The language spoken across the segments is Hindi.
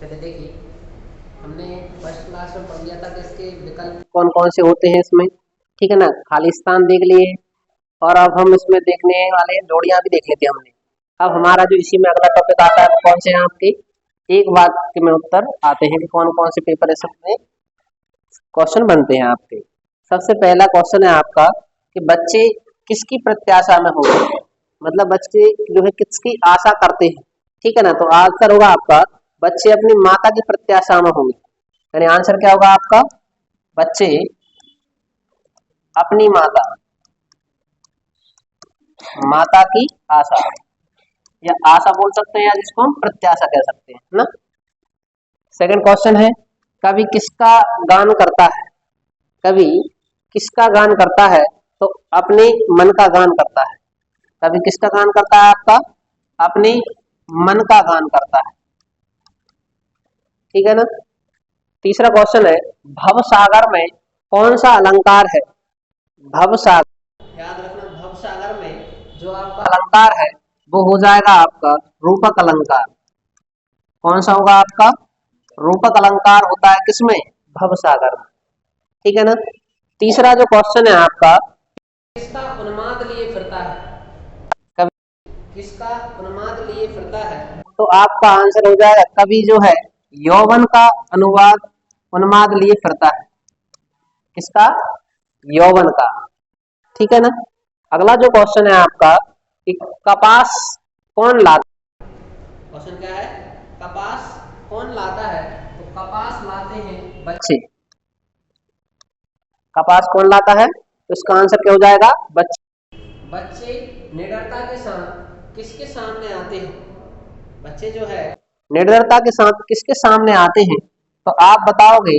चलिए देखिए, हमने फर्स्ट क्लास में पढ़ लिया था कि इसके विकल्प कौन कौन से होते हैं इसमें। ठीक है ना, खाली स्थान देख लिए। और अब हम इसमें देखने वाले हैं, जोड़ियां भी देख लेते हैं हमने। अब हमारा जो इसी में अगला टॉपिक आता है वो कौन से हैं आपके, एक वाक्य में उत्तर आते हैं कि कौन कौन से पेपर इसमें क्वेश्चन बनते हैं आपके। सबसे पहला क्वेश्चन है आपका कि बच्चे किसकी प्रत्याशा में होंगे, मतलब बच्चे जो है किसकी आशा करते हैं। ठीक है ना, तो आंसर होगा आपका बच्चे अपनी माता की प्रत्याशा में होंगे। यानी आंसर क्या होगा आपका, बच्चे अपनी माता माता की आशा, या आशा बोल सकते हैं या जिसको हम प्रत्याशा कह सकते हैं ना। सेकंड क्वेश्चन है, कवि किसका गान करता है। कवि किसका गान करता है, तो अपने मन का गान करता है। कवि किसका गान करता है आपका, अपने मन का गान करता है। ठीक है ना। तीसरा क्वेश्चन है, भवसागर में कौन सा अलंकार है। भवसागर, याद रखना, भवसागर में जो आपका अलंकार है वो हो जाएगा आपका रूपक अलंकार। कौन सा होगा आपका, रूपक अलंकार होता है किसमें, भवसागर में। ठीक है ना। तीसरा जो क्वेश्चन है आपका, किसका उन्माद लिए फिरता है। कवि किसका उन्माद लिए फिरता है, तो आपका आंसर हो जाएगा कवि जो है यौवन का अनुवाद उन्माद लिए फिरता है। किसका, यौवन का। ठीक है ना। अगला जो क्वेश्चन है आपका कि कपास कौन लाता। क्वेश्चन क्या है, कपास कौन लाता है, तो कपास लाते हैं बच्चे। कपास कौन लाता है, तो इसका आंसर क्या हो जाएगा, बच्चे। बच्चे निडरता के साथ किसके सामने आते हैं। बच्चे जो है निडरता के साथ किसके सामने आते हैं, तो आप बताओगे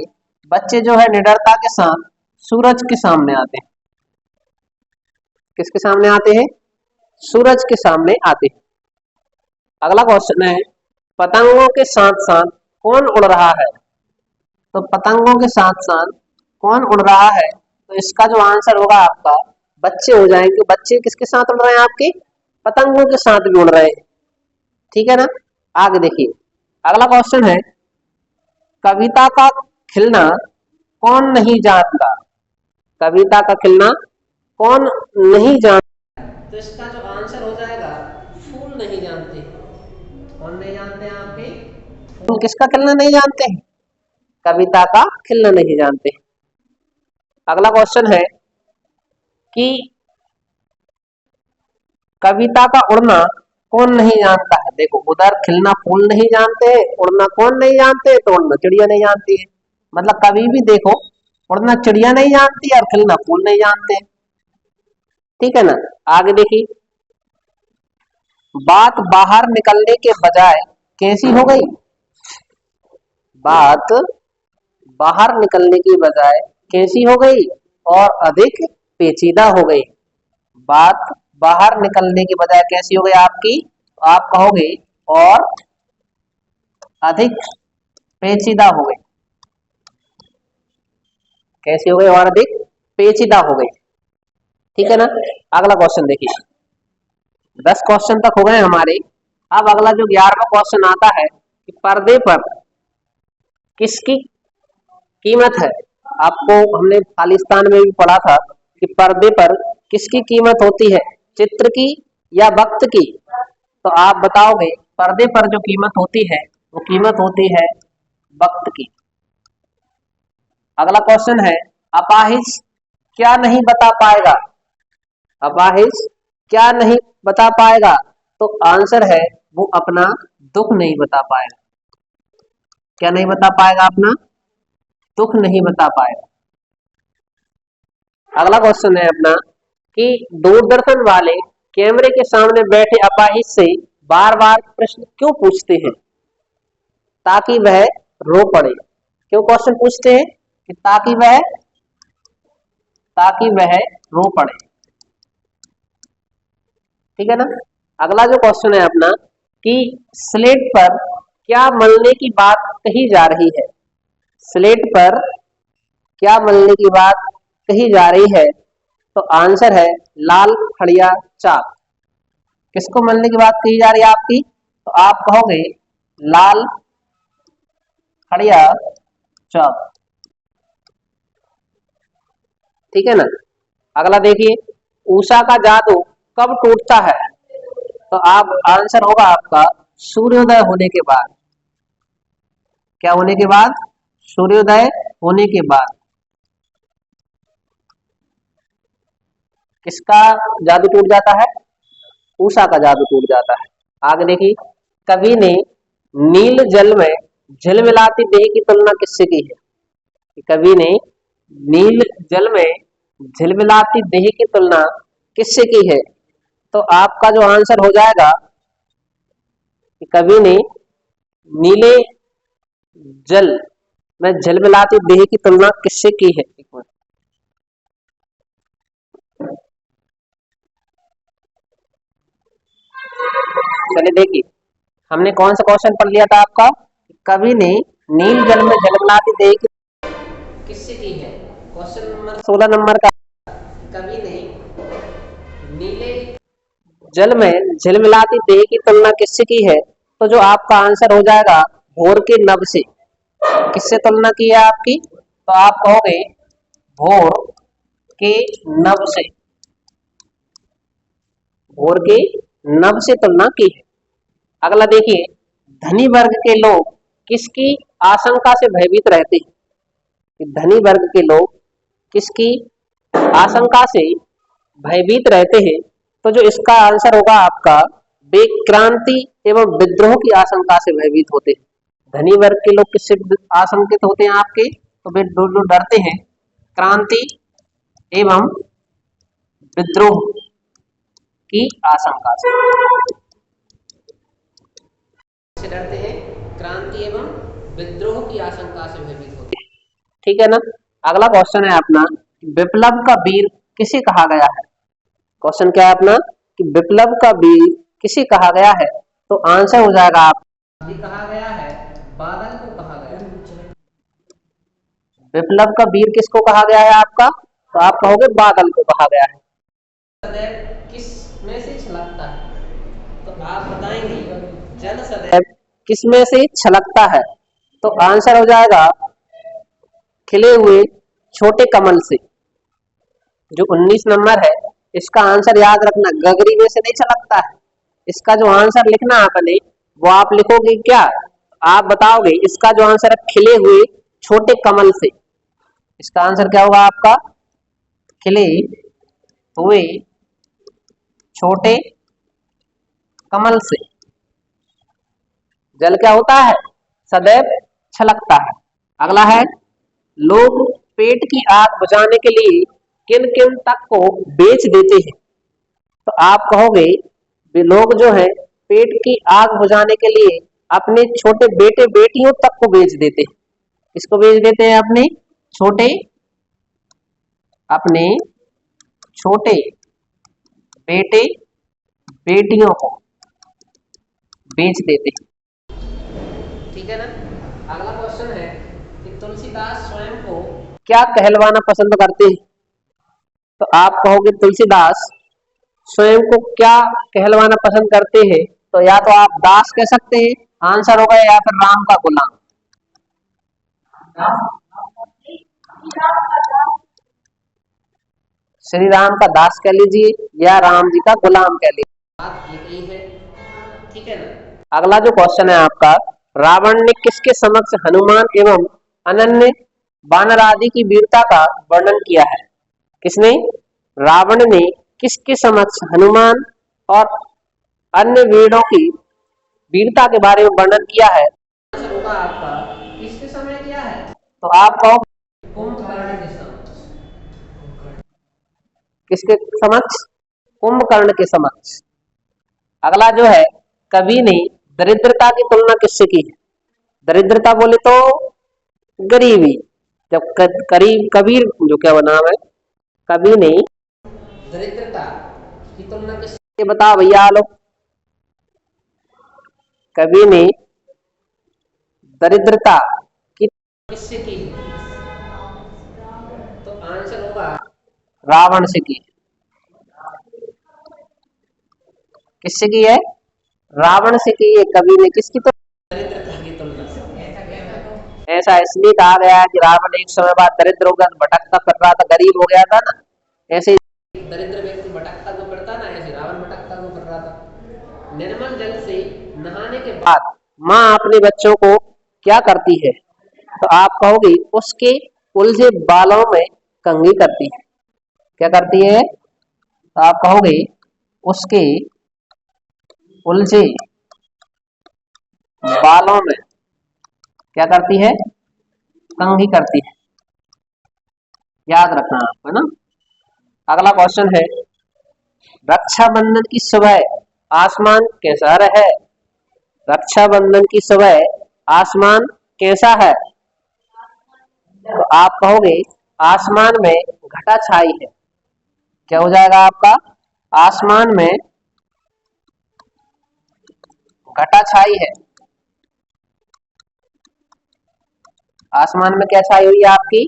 बच्चे जो है निडरता के साथ सूरज के सामने आते हैं। किसके सामने आते हैं, सूरज के सामने आते हैं। अगला क्वेश्चन है, पतंगों के साथ साथ कौन उड़ रहा है। तो पतंगों के साथ साथ कौन उड़ रहा है, तो इसका जो आंसर होगा आपका बच्चे हो जाएंगे। बच्चे किसके साथ उड़ रहे हैं आपके, पतंगों के साथ भी उड़ रहे हैं। ठीक है ना। आगे देखिए, अगला क्वेश्चन है, कविता का खिलना कौन नहीं जानता। कविता का खिलना कौन नहीं जानता, तो इसका जो आंसर हो जाएगा फूल नहीं जानते। कौन नहीं जानते हैं आपके, फूल किसका खिलना नहीं जानते हैं, कविता का खिलना नहीं जानते। अगला क्वेश्चन है कि कविता का उड़ना कौन नहीं जानता है। देखो उधर खिलना फूल नहीं जानते हैं, उड़ना कौन नहीं जानते, तो उड़ना चिड़िया नहीं जानती है। मतलब कभी भी देखो, उड़ना चिड़िया नहीं जानती है और खिलना फूल नहीं जानते। ठीक है ना। आगे देखिए, बात बाहर निकलने के बजाय कैसी हो गई। बात बाहर निकलने की बजाय कैसी हो गई, और अधिक पेचीदा हो गई। बात बाहर निकलने की बजाय कैसी हो गई आपकी, आप कहोगे और अधिक पेचीदा हो गई। कैसी हो गई, और अधिक पेचीदा हो गई। ठीक है ना। अगला क्वेश्चन देखिए, 10 क्वेश्चन तक हो गए हमारे। अब अगला जो 11वां क्वेश्चन आता है कि पर्दे पर किसकी कीमत है। आपको हमने खालिस्तान में भी पढ़ा था कि पर्दे पर किसकी कीमत होती है, चित्र की या वक्त की। तो आप बताओगे पर्दे पर जो कीमत होती है वो कीमत होती है वक्त की। अगला क्वेश्चन है, अपाहिज क्या नहीं बता पाएगा। अपाहिज क्या नहीं बता पाएगा, तो आंसर है वो अपना दुख नहीं बता पाएगा। क्या नहीं बता पाएगा, अपना दुख नहीं बता पाएगा। अगला क्वेश्चन है अपना कि दूरदर्शन वाले कैमरे के सामने बैठे अपाहिज से बार बार प्रश्न क्यों पूछते हैं, ताकि वह रो पड़े। क्यों क्वेश्चन पूछते हैं कि ताकि वह रो पड़े। ठीक है ना। अगला जो क्वेश्चन है अपना कि स्लेट पर क्या मलने की बात कही जा रही है। स्लेट पर क्या मलने की बात कही जा रही है, तो आंसर है लाल खड़िया चाक। किसको मलने की बात कही जा रही है आपकी, तो आप कहोगे लाल खड़िया चौक। ठीक है ना। अगला देखिए, उषा का जादू कब टूटता है? तो आप आंसर होगा आपका सूर्योदय होने के बाद। क्या होने के बाद? सूर्योदय होने के बाद। किसका जादू टूट जाता है? उषा का जादू टूट जाता है। आगे देखिए, कवि ने नील जल में झिलमिलाती देह की तुलना किससे की है? कवि ने नील जल में झिलमिलाती देह की तुलना किससे की है? तो आपका जो आंसर हो जाएगा कि कवि ने नीले जल में झिलमिलाती देह की तुलना किससे की है? एक मिनट। चलिए देखिए, हमने कौन सा क्वेश्चन पढ़ लिया था आपका? कवि ने नील जल में झिलमिलाती देह की किससे की है? क्वेश्चन नंबर 16 नंबर का। कवि ने नीले जल में झिलमिलाती देह की तुलना किससे की है? तो जो आपका आंसर हो जाएगा भोर के नभ से। किससे तुलना की है आपकी? तो आप कहोगे भोर के नभ से। भोर के नभ से तुलना की है। अगला देखिए, धनी वर्ग के लोग किसकी आशंका से भयभीत रहते हैं? धनी वर्ग के लोग किसकी आशंका से भयभीत रहते हैं? तो जो इसका आंसर होगा आपका, वे क्रांति एवं विद्रोह की आशंका से भयभीत होते हैं। धनी वर्ग के लोग किससे आशंकित होते हैं आपके? तो वे दोनों डरते हैं क्रांति एवं विद्रोह की आशंका से। डरते हैं क्रांति एवं विद्रोह की आशंका से भयभीत होते हैं। ठीक है ना। अगला क्वेश्चन है अपना, विप्लव का वीर किसे कहा गया है? क्वेश्चन क्या है अपना कि विप्लव का वीर किसे कहा गया है? तो आंसर हो जाएगा आप कहा गया है बादल को कहा गया है। विप्लव का वीर किसको कहा गया है आपका? तो आप कहोगे बादल को कहा गया है। सदैव किस में से छलकता है? तो आप बताएंगे जल सदैव किस में से छलकता है? तो आंसर हो जाएगा खिले हुए छोटे कमल से। जो 19 नंबर है इसका आंसर याद रखना, गगरी में से नहीं छलकता है। इसका जो आंसर लिखना आपने वो आप लिखोगे क्या? आप बताओगे इसका जो आंसर है खिले हुए छोटे कमल से। इसका आंसर क्या होगा आपका? खिले हुए छोटे कमल से। जल क्या होता है? सदैव छलकता है। अगला है, लोग पेट की आग बुझाने के लिए किन किन तक को बेच देते हैं? तो आप कहोगे वे लोग जो है पेट की आग बुझाने के लिए अपने छोटे बेटे बेटियों तक को बेच देते हैं। किसको बेच देते हैं? अपने छोटे बेटे बेटियों को बेच देते हैं। ठीक है ना। अगला क्वेश्चन है कि तुलसीदास स्वयं को क्या कहलवाना पसंद करते हैं? तो आप कहोगे तुलसीदास स्वयं को क्या कहलवाना पसंद करते हैं? तो या तो आप दास कह सकते हैं, आंसर होगा, या फिर राम का गुलाम। श्री राम का दास कह लीजिए या राम जी का गुलाम कह लीजिए, बात यही है। ठीक है ना। अगला जो क्वेश्चन है आपका, रावण ने किसके समक्ष हनुमान एवं अनन्य वानर आदि की वीरता का वर्णन किया है? किसने? रावण ने किसके समक्ष हनुमान और अन्य वीरों की वीरता के बारे में वर्णन किया है? आंसर होगा आपका किसके समय किया है? तो आप कहो कुंभकर्ण के समक्ष। किसके समक्ष? कुंभकर्ण के समक्ष। अगला जो है, कवि ने दरिद्रता की तुलना किससे की है? दरिद्रता बोले तो गरीबी। जब करीब कबीर जो क्या नाम है, कवि ने दरिद्रता की तुलना किससे, बताओ भैया लोग। कवि ने दरिद्रता की किससे की? तो आंसर होगा रावण से की। किससे की है? रावण से की है कवि ने। किसकी? तो दरिद्रता की तुलना। ऐसा इसलिए कहा गया है कि रावण एक समय बाद दरिद्र हो गया, भटकता फिर रहा था, गरीब हो गया था ना, ऐसे दरिद्र व्यक्ति भटकता जो फिरता ना, ऐसे रावण भटकता जो फिर रहा था। निर्मल जल से नहाने के बाद माँ अपने बच्चों को क्या करती है, तो आप कहोगे उसके उलझे बालों में कंघी करती है। क्या करती है, तो आप कहोगे उसके उलझे बालों में क्या करती है, कंघी करती है। याद रखना आपको, है ना। अगला क्वेश्चन है, रक्षाबंधन की सुबह आसमान कैसा है। रक्षाबंधन की सुबह आसमान कैसा है, तो आप कहोगे आसमान में घटा छाई है। क्या हो जाएगा आपका, आसमान में घटा छाई है। आसमान में क्या छाई हुई है आपकी,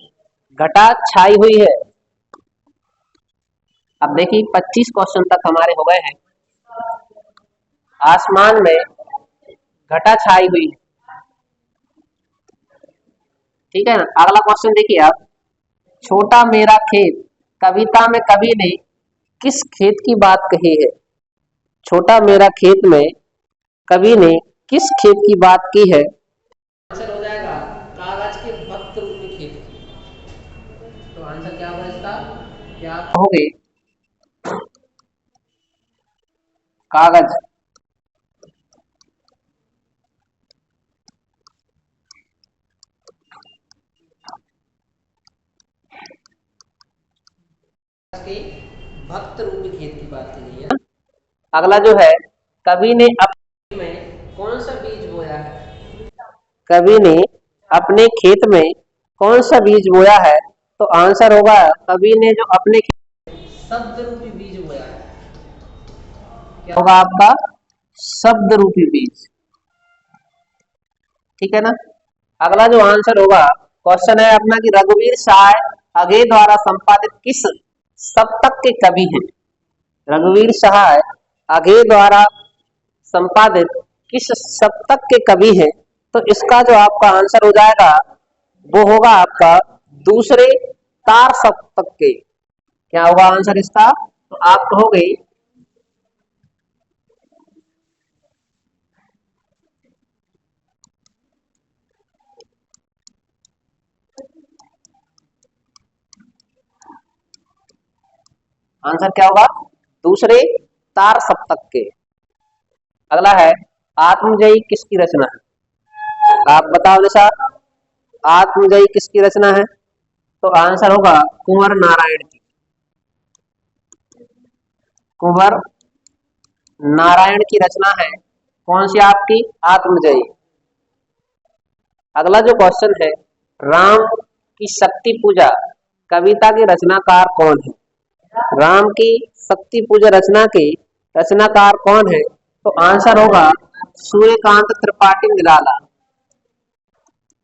घटा छाई हुई है। अब देखिए 25 क्वेश्चन तक हमारे हो गए हैं। आसमान में घटा छाई हुई है, ठीक है ना। अगला क्वेश्चन देखिए आप, छोटा मेरा खेत कविता में कवि ने किस खेत की बात कही है। छोटा मेरा खेत में कवि ने किस खेत की बात की है। आंसर हो जाएगा कागज के भक्त रूपी खेत की। तो आंसर क्या होगा इसका, क्या कहोगे, कागज के भक्त रूपी खेत की बात की गई है। अगला जो है, कवि ने अपने में कौन सा बीज बोया है। कवि ने अपने खेत में कौन सा बीज बोया है, तो आंसर होगा कवि ने जो अपने खेत में शब्द रूपी बीज बोया है। क्या होगा आपका, शब्द रूपी बीज, ठीक है ना। अगला जो आंसर होगा, क्वेश्चन है अपना कि रघुवीर सहाय अघे द्वारा संपादित किस सप्तक के कवि हैं। रघुवीर सहाय अघे द्वारा संपादित किस सप्तक के कवि हैं, तो इसका जो आपका आंसर हो जाएगा वो होगा आपका दूसरे तार सप्तक के। क्या होगा आंसर इसका, तो आप कहोगे आंसर क्या होगा, दूसरे तार सप्तक के। अगला है, आत्मजयी किसकी रचना है। आप बताओ निशा, आत्मजयी किसकी रचना है, तो आंसर होगा कुंवर नारायण की। कुंवर नारायण की रचना है कौन सी आपकी, आत्मजयी। अगला जो क्वेश्चन है, राम की शक्ति पूजा कविता के रचनाकार कौन है। राम की शक्ति पूजा रचना के रचनाकार कौन है, तो आंसर होगा सूर्यकांत त्रिपाठी निराला।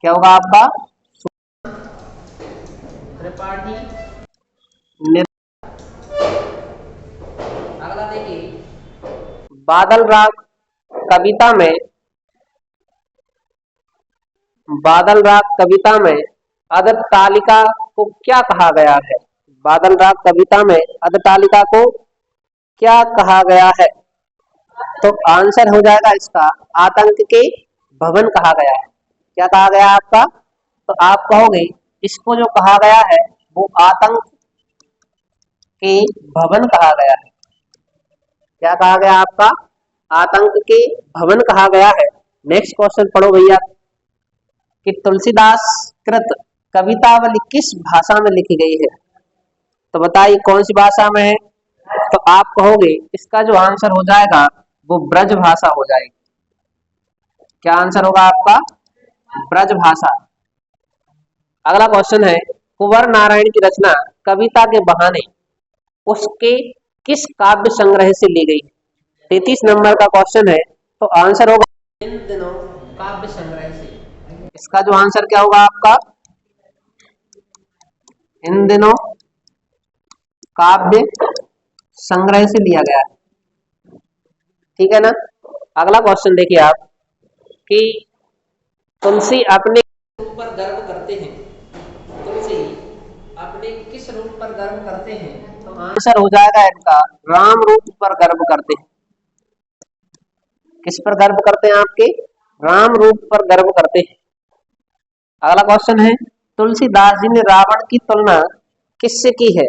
क्या होगा आपका, त्रिपाठी। अगला देखिए, बादल राग कविता में, बादल राग कविता में अदतालिका को क्या कहा गया है। बादल राग कविता में अदतालिका को क्या कहा गया है, तो आंसर हो जाएगा इसका आतंक के भवन कहा गया है। क्या कहा गया आपका, तो आप कहोगे इसको जो कहा गया है वो आतंक के भवन कहा गया है। क्या कहा गया आपका, आतंक के भवन कहा गया है। नेक्स्ट क्वेश्चन पढ़ो भैया, कि तुलसीदास कृत कवितावली किस भाषा में लिखी गई है, तो बताइए कौन सी भाषा में है, तो आप कहोगे इसका जो आंसर हो जाएगा वो ब्रज भाषा हो जाएगी। क्या आंसर होगा आपका, ब्रज भाषा। अगला क्वेश्चन है, कुंवर नारायण की रचना कविता के बहाने उसके किस काव्य संग्रह से ली गई। 33 नंबर का क्वेश्चन है, तो आंसर होगा इन दिनों काव्य संग्रह से। इसका जो आंसर क्या होगा आपका, इन दिनों काव्य संग्रह से लिया गया है, ठीक है ना। अगला क्वेश्चन देखिए आप, कि तुलसी अपने ऊपर गर्व गर्व करते हैं, तो आंसर हो जाएगा इनका राम रूप पर गर्व करते हैं। किस पर गर्व करते हैं? आपके राम रूप पर गर्व करते हैं। अगला क्वेश्चन है, तुलसीदास जी ने रावण की तुलना किससे की है?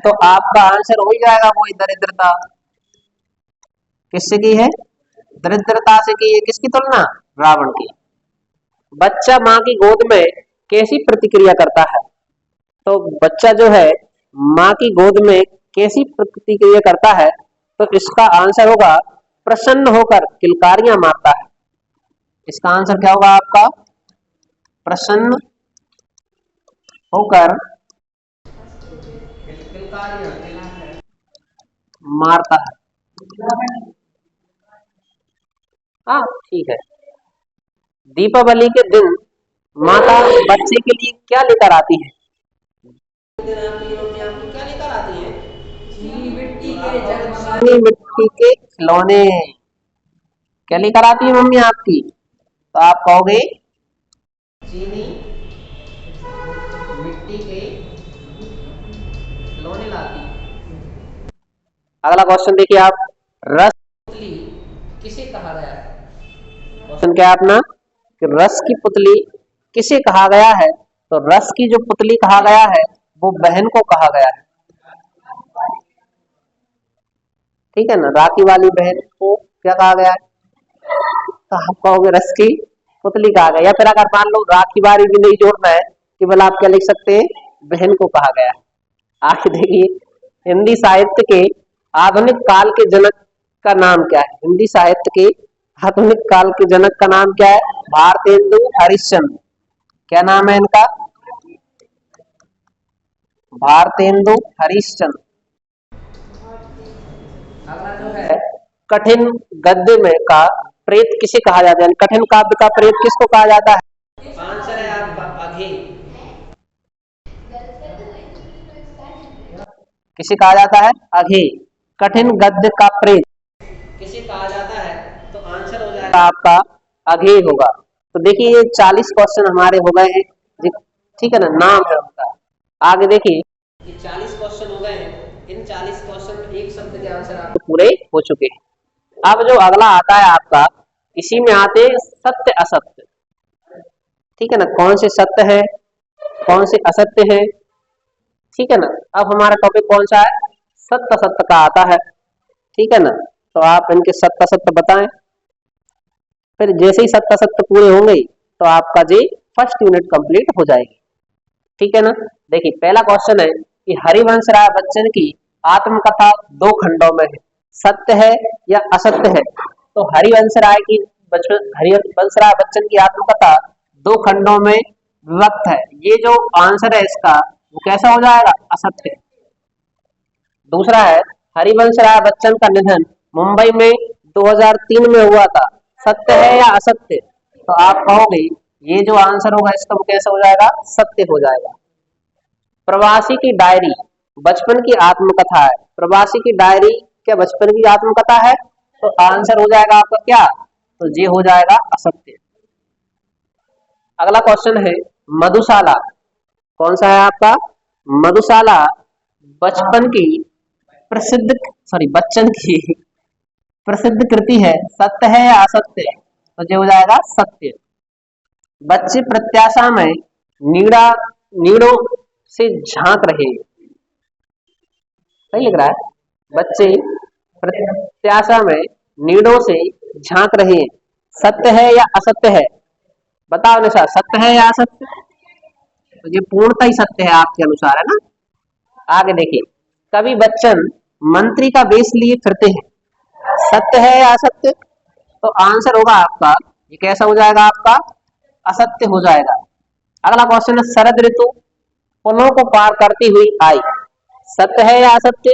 तो आपका आंसर हो ही जाएगा वही दरिद्रता। किससे की है? दरिद्रता से की है। किसकी तुलना? रावण की। बच्चा माँ की गोद में कैसी प्रतिक्रिया करता है? तो बच्चा जो है माँ की गोद में कैसी प्रतिक्रिया करता है? तो इसका आंसर होगा प्रसन्न होकर किलकारियां मारता है। इसका आंसर क्या होगा आपका? प्रसन्न होकर मारता है। हाँ ठीक है। दीपावली के दिन माता बच्चे के लिए क्या लेकर आती है? क्या लेकर आती है? मिट्टी के खिलौने। क्या लेकर आती है मम्मी आपकी? तो आप कहोगे चीनी मिट्टी के खिलौने लाती। अगला क्वेश्चन देखिए आप, रस पुतली किसे कहा गया है? क्वेश्चन क्या है अपना कि रस की पुतली किसे कहा गया है? तो रस की जो पुतली कहा गया है वो बहन को कहा गया है। ठीक है ना, राखी वाली बहन को क्या कहा गया है? तो आप कहोगे रस की पुतली कहा गया। या फिर अगर मान लो राखी वाली भी नहीं जोड़ना है, केवल आप क्या लिख सकते हैं? बहन को कहा गया है। आगे देखिए, हिंदी साहित्य के आधुनिक काल के जनक का नाम क्या है? हिंदी साहित्य के आधुनिक काल के जनक का नाम क्या है? भारतेंदु हरिश्चंद्र। क्या नाम है इनका? भारतेंदु हरिश्चंद्र। अगला जो है, कठिन गद्य में का प्रेत किसे कहा जाता है? कठिन काव्य का प्रेत किसको कहा जाता है? आंसर है आपका अघे। किसे कहा जाता है? अघे। कठिन गद्य का प्रेत किसे कहा जाता है? तो आंसर हो जाएगा आपका अघे होगा। तो देखिए ये 40 क्वेश्चन हमारे हो गए हैं। ठीक है ना, नाम है उनका। आगे देखिए, ये 40 क्वेश्चन हो गए हैं। इन 40 क्वेश्चन में एक शब्द के आंसर आपके पूरे हो चुके हैं। अब जो अगला आता है आपका, इसी में आते हैं सत्य असत्य। ठीक है ना, कौन से सत्य है कौन से असत्य है। ठीक है ना, अब हमारा टॉपिक कौन सा है? सत्य असत्य का आता है। ठीक है ना, तो आप इनके सत्य असत्य बताएं। फिर जैसे ही सत्य असत्य पूरे होंगे तो आपका जी फर्स्ट यूनिट कंप्लीट हो जाएगी। ठीक है ना। देखिए पहला क्वेश्चन है कि हरिवंश राय बच्चन की आत्मकथा 2 खंडों में है, सत्य है या असत्य है? तो हरिवंश राय बच्चन की आत्मकथा 2 खंडों में विभक्त है। ये जो आंसर है इसका वो कैसा हो जाएगा? असत्य। दूसरा है, हरिवंश राय बच्चन का निधन मुंबई में 2003 में हुआ था, सत्य है या असत्य? तो आप कहोगे ये जो आंसर होगा इसका वो कैसा हो जाएगा? सत्य हो जाएगा। प्रवासी की डायरी बचपन की आत्मकथा है, प्रवासी की डायरी क्या बचपन की आत्मकथा है? तो आंसर हो जाएगा आपका क्या? तो ये हो जाएगा असत्य। अगला क्वेश्चन है, मधुशाला कौन सा है आपका? मधुशाला बचपन की बच्चन की प्रसिद्ध कृति है, सत्य है या असत्य? तो ये हो जाएगा सत्य। बच्चे प्रत्याशा में नीड़ों से झांक रहे। सही लग रहा है? बच्चे प्रत्याशा में नीड़ों से झांक रहे, सत्य है या असत्य है? बताओ निशा, सत्य है या असत्य? तो ये पूर्णतः ही सत्य है आपके अनुसार, है ना। आगे देखिए, कवि बच्चन मंत्री का वेश लिए फिरते हैं, सत्य है या असत्य? तो आंसर होगा आपका ये कैसा हो जाएगा? आपका असत्य हो जाएगा। अगला क्वेश्चन है, शरद ऋतु पुलों को पार करती हुई आई, सत्य है या असत्य?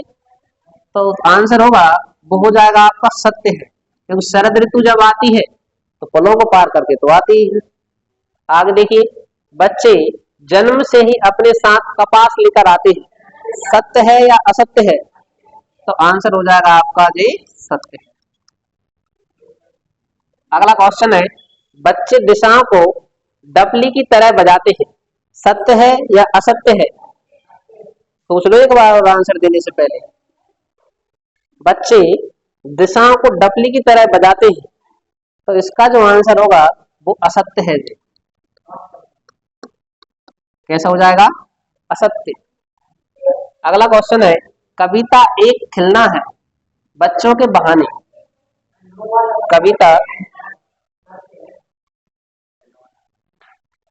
तो आंसर होगा वो हो जाएगा आपका सत्य है, क्योंकि शरद ऋतु जब आती है तो पुलों को पार करके तो आती है। आगे देखिए, बच्चे जन्म से ही अपने साथ कपास लेकर आते हैं, सत्य है या असत्य है? तो आंसर हो जाएगा आपका जी सत्य। अगला क्वेश्चन है, बच्चे दिशाओं को डपली की तरह बजाते हैं, सत्य है या असत्य है? सोच लो एक बार और आंसर देने से पहले। बच्चे दिशाओं को डफली की तरह बजाते हैं, तो इसका जो आंसर होगा वो असत्य है जी। कैसा हो जाएगा? असत्य। अगला क्वेश्चन है, कविता एक खिलना है बच्चों के बहाने। कविता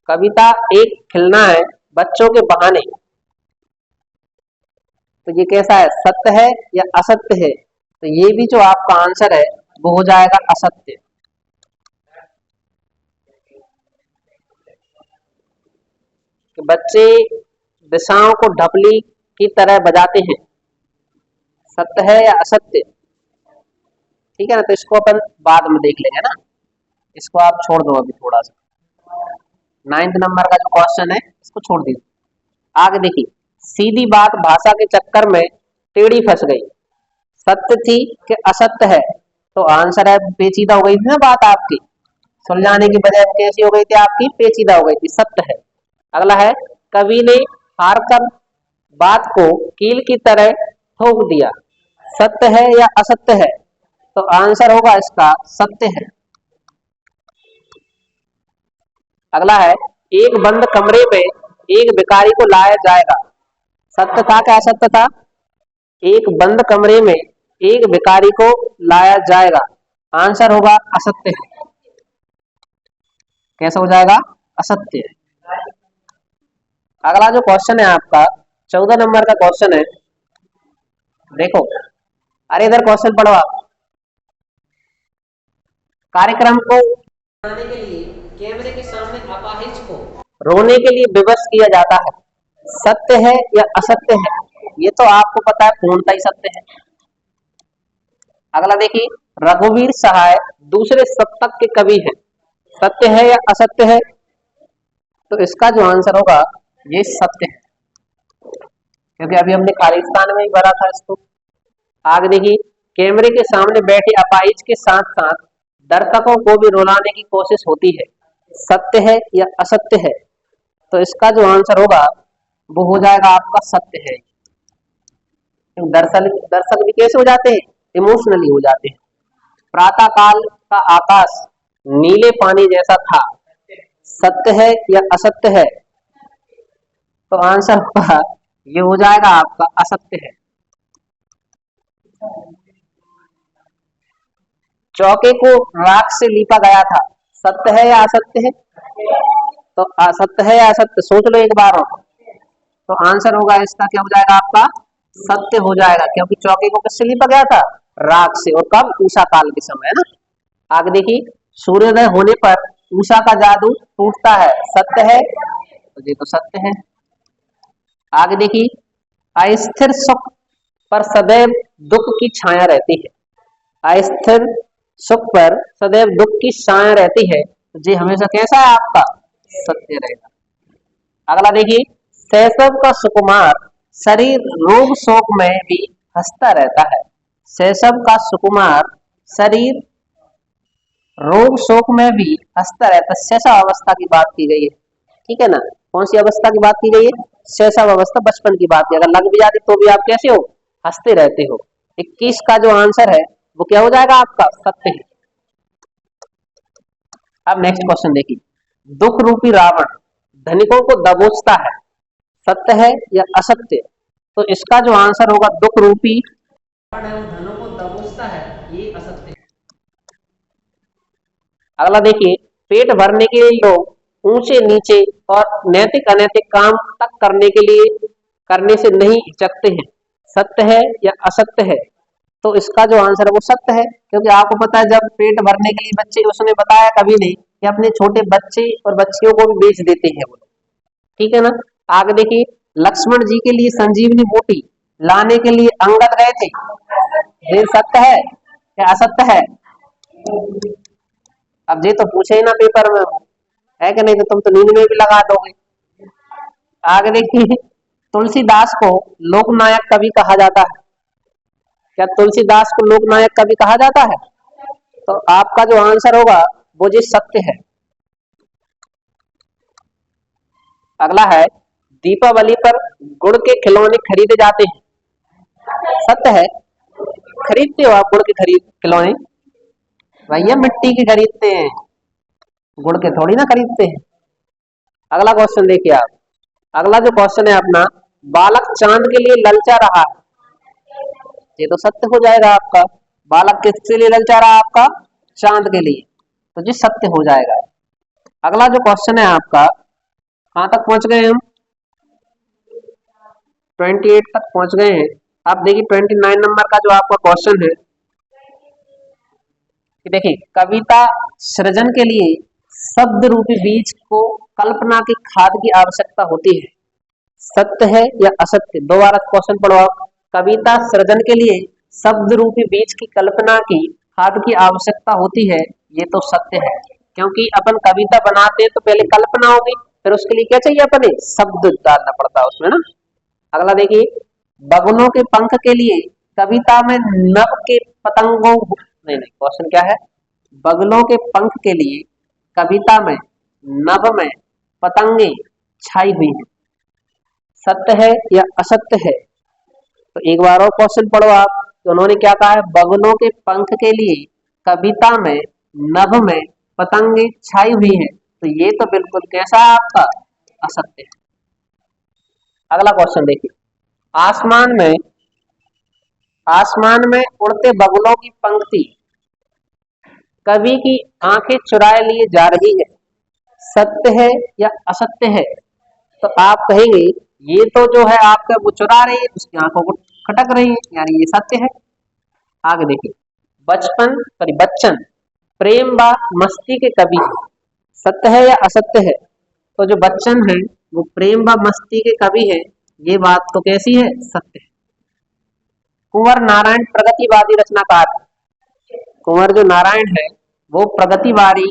कविता एक खिलना है बच्चों के बहाने, तो ये कैसा है? सत्य है या असत्य है? तो ये भी जो आपका आंसर है वो हो जाएगा असत्य। कि बच्चे दिशाओं को ढपली की तरह बजाते हैं, सत्य है या असत्य? ठीक है ना, तो इसको अपन बाद में देख लेंगे ना, इसको आप छोड़ दो अभी थोड़ा सा। 9th नंबर का जो क्वेश्चन है इसको छोड़ दीजिए। आगे देखिए, सीधी बात भाषा के चक्कर में टेढ़ी फंस गई, सत्य थी कि असत्य है? तो आंसर है पेचीदा हो गई थी ना बात आपकी, सुलझाने की बजाय कैसी हो गई थी आपकी? पेचीदा हो गई थी, सत्य है। अगला है, कवि ने हार कर बात को कील की तरह ठोक दिया, सत्य है या असत्य है? तो आंसर होगा इसका सत्य है। अगला है, एक बंद कमरे में एक भिखारी को लाया जाएगा, सत्य था क्या असत्य था? एक बंद कमरे में एक भिखारी को लाया जाएगा, आंसर होगा असत्य है। कैसा हो जाएगा? असत्य है। अगला जो क्वेश्चन है आपका 14 नंबर का क्वेश्चन है, देखो। अरे इधर क्वेश्चन पढ़ो आप। कार्यक्रम को बनाने के लिए कैमरे के सामने अपाहिज को रोने के लिए विवश किया जाता है, सत्य है या असत्य है? ये तो आपको पता है पूर्णतः ही सत्य है। अगला देखिए, रघुवीर सहाय दूसरे शतक के कवि हैं, सत्य है या असत्य है? तो इसका जो आंसर होगा ये सत्य है, क्योंकि अभी हमने खालिस्तान में ही भरा था इसको। आगे देखिए, कैमरे के सामने बैठे अपाहिज के साथ साथ दर्शकों को भी रुलाने की कोशिश होती है, सत्य है या असत्य है? तो इसका जो आंसर होगा वो हो जाएगा आपका सत्य है। दर्शक दर्शक भी कैसे हो जाते हैं? इमोशनली हो जाते हैं। प्रातः काल का आकाश नीले पानी जैसा था, सत्य है या असत्य है? तो आंसर होगा ये हो जाएगा आपका असत्य है। चौके को राख से लीपा गया था, सत्य है या असत्य है? तो असत्य है या असत्य? सोच लो एक बार और। तो आंसर होगा इसका क्या हो जाएगा आपका? सत्य हो जाएगा, क्योंकि चौके को किससे लीपा गया था? राख से। और कब? उषा काल के समय, है ना। आगे देखिए, सूर्योदय होने पर उषा का जादू टूटता है, सत्य है? तो ये तो सत्य है। आगे देखिए, अस्थिर सुख पर सदैव दुख की छाया रहती है, अस्थिर सुख पर सदैव दुख की छाया रहती है, तो ये हमेशा कैसा है आपका? सत्य रहेगा। अगला देखिए, शैशव का सुकुमार शरीर रोग शोक में भी हंसता रहता है, शैशव का सुकुमार शरीर रोग शोक में भी हंसता रहता है, शैशव अवस्था की बात की गई है, ठीक है ना। कौन सी अवस्था की बात की गई है? शैशव अवस्था, बचपन की बात की। अगर लग भी जाती तो भी आप कैसे हो? हंसते रहते हो। 21 का जो आंसर है वो क्या हो जाएगा आपका? सत्य है। अब नेक्स्ट क्वेश्चन देखिए, दुख रूपी रावण धनिकों को दबोचता है, सत्य है या असत्य? तो इसका जो आंसर होगा दुख रूपी रावण है वो धनों को दबोचता है, ये असत्य है। अगला देखिए, पेट भरने के लिए लोग ऊंचे नीचे और नैतिक अनैतिक काम तक करने से नहीं हिचकते हैं, सत्य है या असत्य है? तो इसका जो आंसर है वो सत्य है, क्योंकि आपको पता है जब पेट भरने के लिए बच्चे, उसने बताया कभी नहीं कि अपने छोटे बच्चे और बच्चियों को भी बेच देते हैं वो, ठीक है ना। आगे देखिए, लक्ष्मण जी के लिए संजीवनी बूटी लाने के लिए अंगद गए थे, ये सत्य है या असत्य है? अब ये तो पूछे ही ना पेपर में, है कि नहीं, तो तुम तो नींद में भी लगा दोगे। आगे देखिए, तुलसीदास को लोकनायक कवि कहा जाता है, क्या तुलसीदास को लोकनायक कवि कहा जाता है? तो आपका जो आंसर होगा वो जी सत्य है। अगला है, दीपावली पर गुड़ के खिलौने खरीदे जाते हैं, सत्य है? खरीदते हो आप गुड़ के खिलौने? भैया मिट्टी के खरीदते हैं, गुड़ के थोड़ी ना खरीदते हैं। अगला क्वेश्चन देखिए आप। अगला जो क्वेश्चन है अपना, बालक चांद के लिए ललचा रहा है, ये तो सत्य हो जाएगा आपका। बालक किसके लिए ललचा रहा है आपका? चांद के लिए, तो जी सत्य हो जाएगा। अगला जो क्वेश्चन है आपका, कहां तक पहुंच गए हम? 28 तक पहुंच गए हैं। आप देखिए 29 नंबर का जो आपका क्वेश्चन है, देखिए कविता सृजन के लिए शब्द रूपी बीज को कल्पना की खाद की आवश्यकता होती है, सत्य है या असत्य? दोबारा क्वेश्चन पढ़ो आप। कविता सृजन के लिए शब्द रूपी बीज की कल्पना की खाद की आवश्यकता होती है, ये तो सत्य है, क्योंकि अपन कविता बनाते हैं तो पहले कल्पना होगी, फिर उसके लिए क्या चाहिए अपने? शब्द डालना पड़ता है उसमें ना। अगला देखिए, बगुलों के पंख के लिए कविता में नभ के पतंगों, नहीं क्वेश्चन क्या है? बगुलों के पंख के लिए कविता में नभ में पतंगे छाई हुई हैं, सत्य है या असत्य है? तो एक बार और क्वेश्चन पढ़ो आप। तो उन्होंने क्या कहा है? बगुलों के पंख के लिए कविता में नभ में पतंगे छाई हुई हैं, तो ये तो बिल्कुल कैसा है आपका? असत्य है। अगला क्वेश्चन देखिए, आसमान में उड़ते बगुलों की पंक्ति कवि की आंखें चुराए लिए जा रही है, सत्य है या असत्य है? तो आप कहेंगे ये तो जो है आपका वो चुरा रही है, उसकी आंखों को खटक रही है, यानी ये सत्य है। आगे देखिए, बच्चन प्रेम व मस्ती के कवि है, सत्य है या असत्य है? तो जो बच्चन है वो प्रेम व मस्ती के कवि है, ये बात तो कैसी है? सत्य है। कुंवर नारायण प्रगतिवादी रचनाकार, कुंवर जो नारायण है वो प्रगतिवादी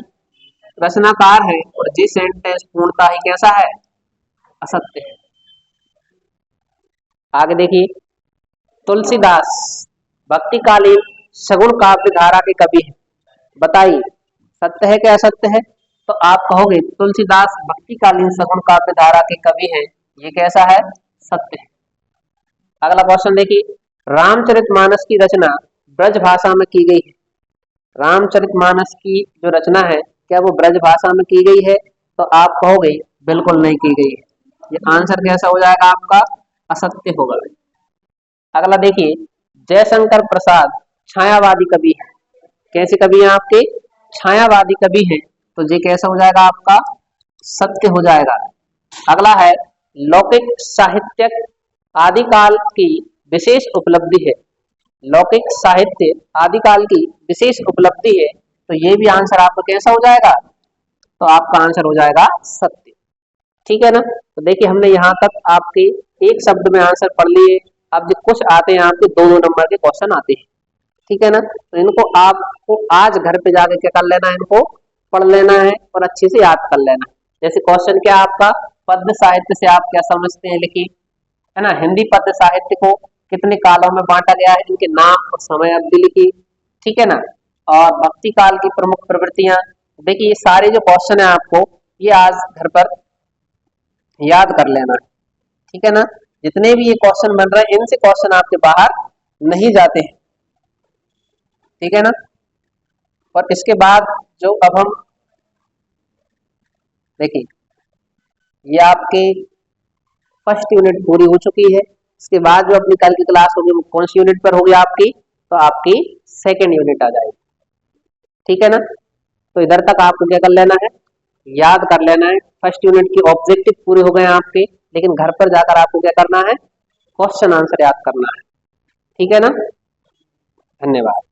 रचनाकार है, और जी सेंटेंस पूर्णता ही कैसा है? असत्य है। आगे देखिए, तुलसीदास भक्तिकालीन सगुण काव्य धारा के कवि हैं, बताइए सत्य है क्या असत्य है? तो आप कहोगे तुलसीदास भक्तिकालीन सगुण काव्य धारा के कवि हैं, ये कैसा है? सत्य है। अगला क्वेश्चन देखिए, रामचरितमानस की रचना ब्रज भाषा में की गई है, रामचरितमानस की जो रचना है क्या वो ब्रज भाषा में की गई है? तो आप कहोगे बिल्कुल नहीं की गई है, ये आंसर कैसा हो जाएगा आपका? असत्य होगा। अगला देखिए, जयशंकर प्रसाद छायावादी कवि है, कैसे कवि हैं आपके? छायावादी कवि हैं, तो ये कैसा हो जाएगा आपका? सत्य हो जाएगा। अगला है, लौकिक साहित्य आदिकाल की विशेष उपलब्धि है, लौकिक साहित्य आदिकाल की विशेष उपलब्धि है, तो ये भी आंसर आपका कैसा हो जाएगा? तो आपका आंसर हो जाएगा सत्य। ठीक है ना? तो देखिए हमने यहाँ तक आपके एक शब्द में आंसर पढ़ लिए। अब जो कुछ आते हैं आपके 2-2 नंबर के क्वेश्चन आते हैं, ठीक है ना? तो इनको आपको आज घर पे जाके क्या कर लेना है? इनको पढ़ लेना है और अच्छे से याद कर लेना है। जैसे क्वेश्चन क्या आपका, पद्य साहित्य से आप क्या समझते हैं लिखिए, है ना? हिंदी पद्य साहित्य को कितने कालों में बांटा गया है, इनके नाम और समय अवधि लिखी, ठीक है ना? और भक्ति काल की प्रमुख प्रवृत्तियां, देखिए ये सारे जो क्वेश्चन है आपको ये आज घर पर याद कर लेना है, ठीक है ना? जितने भी ये क्वेश्चन बन रहे हैं इनसे क्वेश्चन आपके बाहर नहीं जाते हैं, ठीक है ना? और इसके बाद जो अब हम देखिए, ये आपके फर्स्ट यूनिट पूरी हो चुकी है। इसके बाद जो अपनी कल की क्लास होगी वो कौन सी यूनिट पर होगी आपकी? तो आपकी सेकेंड यूनिट आ जाएगी, ठीक है ना? तो इधर तक आपको क्या कर लेना है? याद कर लेना है। फर्स्ट यूनिट की ऑब्जेक्टिव पूरे हो गए आपके, लेकिन घर पर जाकर आपको क्या करना है? क्वेश्चन आंसर याद करना है, ठीक है ना? धन्यवाद।